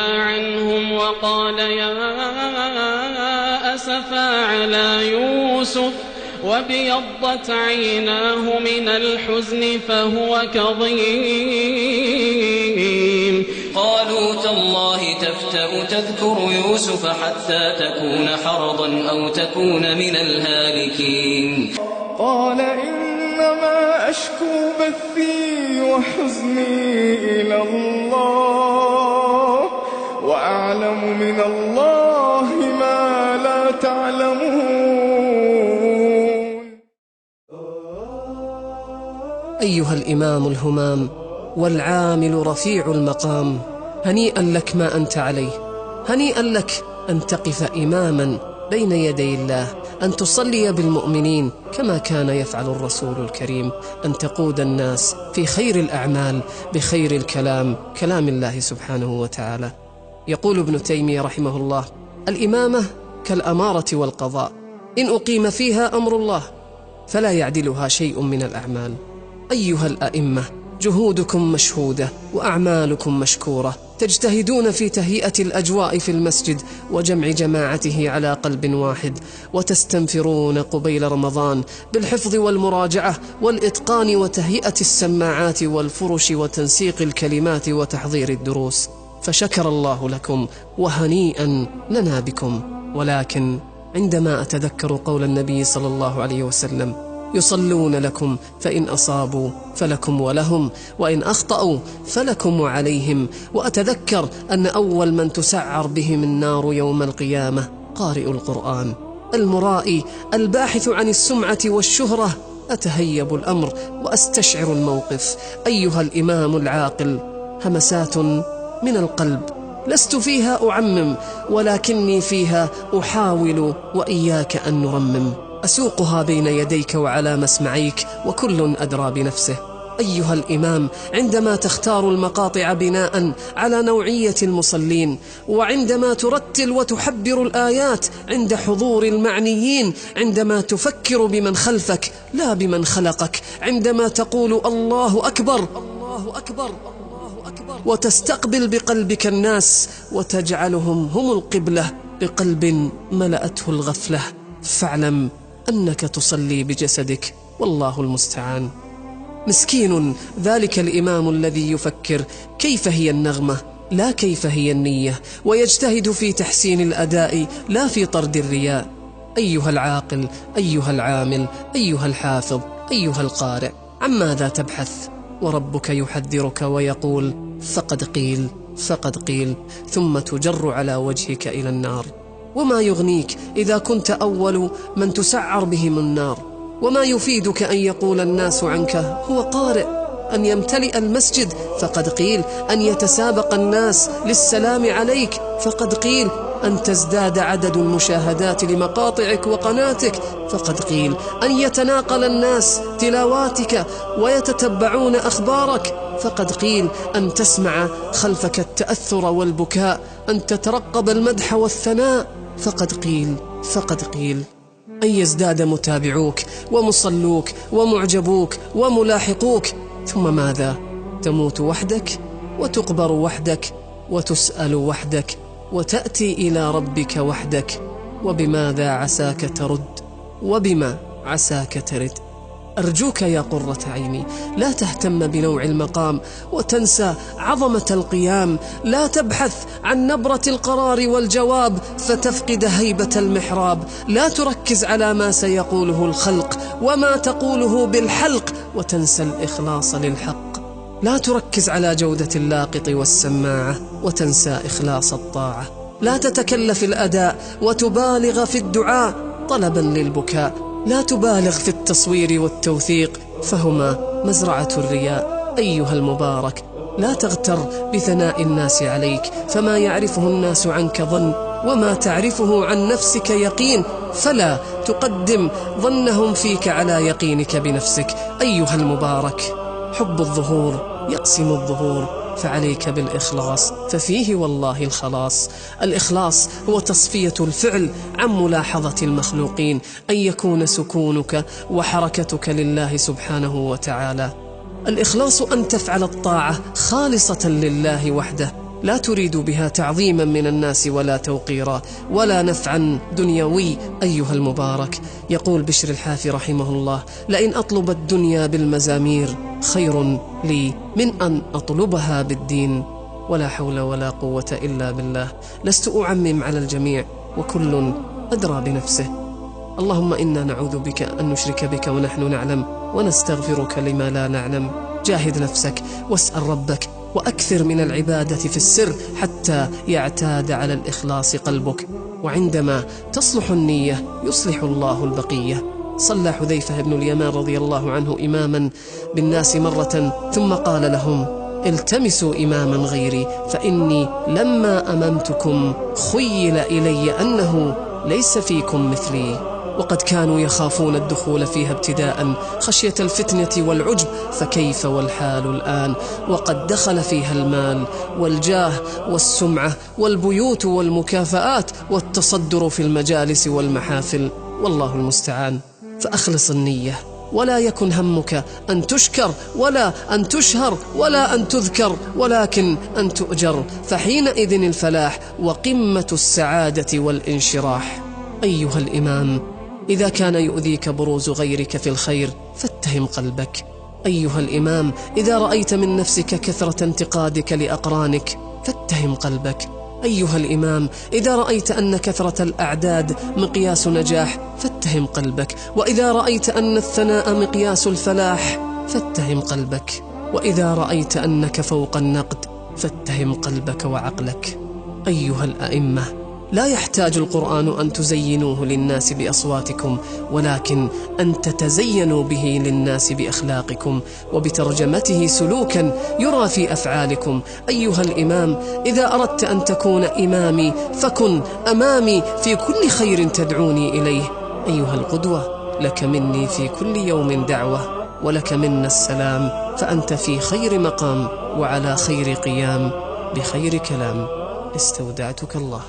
عنهم وقال يا أسفا على يوسف وابيضت عيناه من الحزن فهو كظيم. قالوا تالله تفتأ تذكر يوسف حتى تكون حرضا أو تكون من الهالكين. قال إنما أشكو بثي وحزني إلى الله وأعلم من الله ما لا تعلمون. أيها الإمام الهمام والعامل رفيع المقام، هنيئا لك ما أنت عليه، هنيئا لك أن تقف إماما بين يدي الله، أن تصلي بالمؤمنين كما كان يفعل الرسول الكريم، أن تقود الناس في خير الأعمال بخير الكلام، كلام الله سبحانه وتعالى. يقول ابن تيمية رحمه الله: الإمامة كالأمارة والقضاء، إن أقيم فيها أمر الله فلا يعدلها شيء من الأعمال. أيها الأئمة، جهودكم مشهودة وأعمالكم مشكورة، تجتهدون في تهيئة الأجواء في المسجد وجمع جماعته على قلب واحد، وتستنفرون قبيل رمضان بالحفظ والمراجعة والإتقان وتهيئة السماعات والفرش وتنسيق الكلمات وتحضير الدروس، فشكر الله لكم وهنيئا لنا بكم. ولكن عندما أتذكر قول النبي صلى الله عليه وسلم: يصلون لكم فإن أصابوا فلكم ولهم وإن أخطأوا فلكم وعليهم، وأتذكر أن أول من تسعر بهم النار يوم القيامة قارئ القرآن، المرائي الباحث عن السمعة والشهرة، أتهيب الأمر وأستشعر الموقف. أيها الإمام العاقل، همسات من القلب لست فيها أعمم، ولكني فيها أحاول وإياك أن نرمم، أسوقها بين يديك وعلى مسمعيك وكل أدرى بنفسه. أيها الإمام، عندما تختار المقاطع بناء على نوعية المصلين، وعندما ترتل وتحبر الآيات عند حضور المعنيين، عندما تفكر بمن خلفك لا بمن خلقك، عندما تقول الله أكبر الله أكبر الله أكبر، وتستقبل بقلبك الناس وتجعلهم هم القبلة بقلب ملأته الغفلة، فاعلم أنك تصلي بجسدك، والله المستعان. مسكين ذلك الإمام الذي يفكر كيف هي النغمة لا كيف هي النية، ويجتهد في تحسين الأداء لا في طرد الرياء. أيها العاقل، أيها العامل، أيها الحافظ، أيها القارئ، عماذا تبحث؟ وربك يحذرك ويقول: فقد قيل فقد قيل، ثم تجر على وجهك إلى النار. وما يغنيك إذا كنت أول من تسعر بهم النار؟ وما يفيدك أن يقول الناس عنك هو قارئ، أن يمتلئ المسجد فقد قيل، أن يتسابق الناس للسلام عليك فقد قيل، أن تزداد عدد المشاهدات لمقاطعك وقناتك فقد قيل، أن يتناقل الناس تلاواتك ويتتبعون أخبارك فقد قيل، أن تسمع خلفك التأثر والبكاء، أن تترقب المدح والثناء فقد قيل فقد قيل، أن يزداد متابعوك ومصلوك ومعجبوك وملاحقوك، ثم ماذا؟ تموت وحدك وتقبر وحدك وتسأل وحدك وتأتي إلى ربك وحدك. وبماذا عساك ترد؟ وبما عساك ترد؟ أرجوك يا قرة عيني، لا تهتم بنوع المقام وتنسى عظمة القيام، لا تبحث عن نبرة القرار والجواب فتفقد هيبة المحراب، لا تركز على ما سيقوله الخلق وما تقوله بالحلق وتنسى الإخلاص للحق، لا تركز على جودة اللاقط والسماعة وتنسى إخلاص الطاعة، لا تتكلف الأداء وتبالغ في الدعاء طلبا للبكاء، لا تبالغ في التصوير والتوثيق فهما مزرعة الرياء. أيها المبارك، لا تغتر بثناء الناس عليك، فما يعرفه الناس عنك ظن، وما تعرفه عن نفسك يقين، فلا تقدم ظنهم فيك على يقينك بنفسك. أيها المبارك، حب الظهور يقسم الظهور، فعليك بالإخلاص ففيه والله الخلاص. الإخلاص هو تصفية الفعل عن ملاحظة المخلوقين، أن يكون سكونك وحركتك لله سبحانه وتعالى. الإخلاص أن تفعل الطاعة خالصة لله وحده، لا تريد بها تعظيما من الناس ولا توقيرا ولا نفعا دنيوي أيها المبارك. يقول بشر الحافي رحمه الله: لئن أطلب الدنيا بالمزامير خير لي من أن أطلبها بالدين. ولا حول ولا قوة إلا بالله. لست أعمم على الجميع، وكل أدرى بنفسه. اللهم إنا نعوذ بك أن نشرك بك ونحن نعلم، ونستغفرك لما لا نعلم. جاهد نفسك واسأل ربك، وأكثر من العبادة في السر حتى يعتاد على الإخلاص قلبك، وعندما تصلح النية يصلح الله البقية. صلى حذيفة بن اليمان رضي الله عنه إماما بالناس مرة، ثم قال لهم: التمسوا إماما غيري، فإني لما أممتكم خيل إلي أنه ليس فيكم مثلي. وقد كانوا يخافون الدخول فيها ابتداء خشية الفتنة والعجب، فكيف والحال الآن وقد دخل فيها المال والجاه والسمعة والبيوت والمكافآت والتصدر في المجالس والمحافل، والله المستعان. فأخلص النية، ولا يكن همك أن تشكر ولا أن تشهر ولا أن تذكر، ولكن أن تؤجر، فحينئذ الفلاح وقمة السعادة والانشراح. أيها الإمام، إذا كان يؤذيك بروز غيرك في الخير فاتهم قلبك. أيها الإمام، إذا رأيت من نفسك كثرة انتقادك لأقرانك فاتهم قلبك. أيها الإمام، إذا رأيت أن كثرة الأعداد مقياس نجاح فاتهم قلبك، وإذا رأيت أن الثناء مقياس الفلاح فاتهم قلبك، وإذا رأيت أنك فوق النقد فاتهم قلبك وعقلك. أيها الأئمة، لا يحتاج القرآن أن تزينوه للناس بأصواتكم، ولكن أن تتزينوا به للناس بأخلاقكم، وبترجمته سلوكا يرى في أفعالكم. أيها الإمام، إذا أردت أن تكون إمامي فكن أمامي في كل خير تدعوني إليه. أيها القدوة، لك مني في كل يوم دعوة، ولك منا السلام، فأنت في خير مقام وعلى خير قيام بخير كلام. استودعتك الله.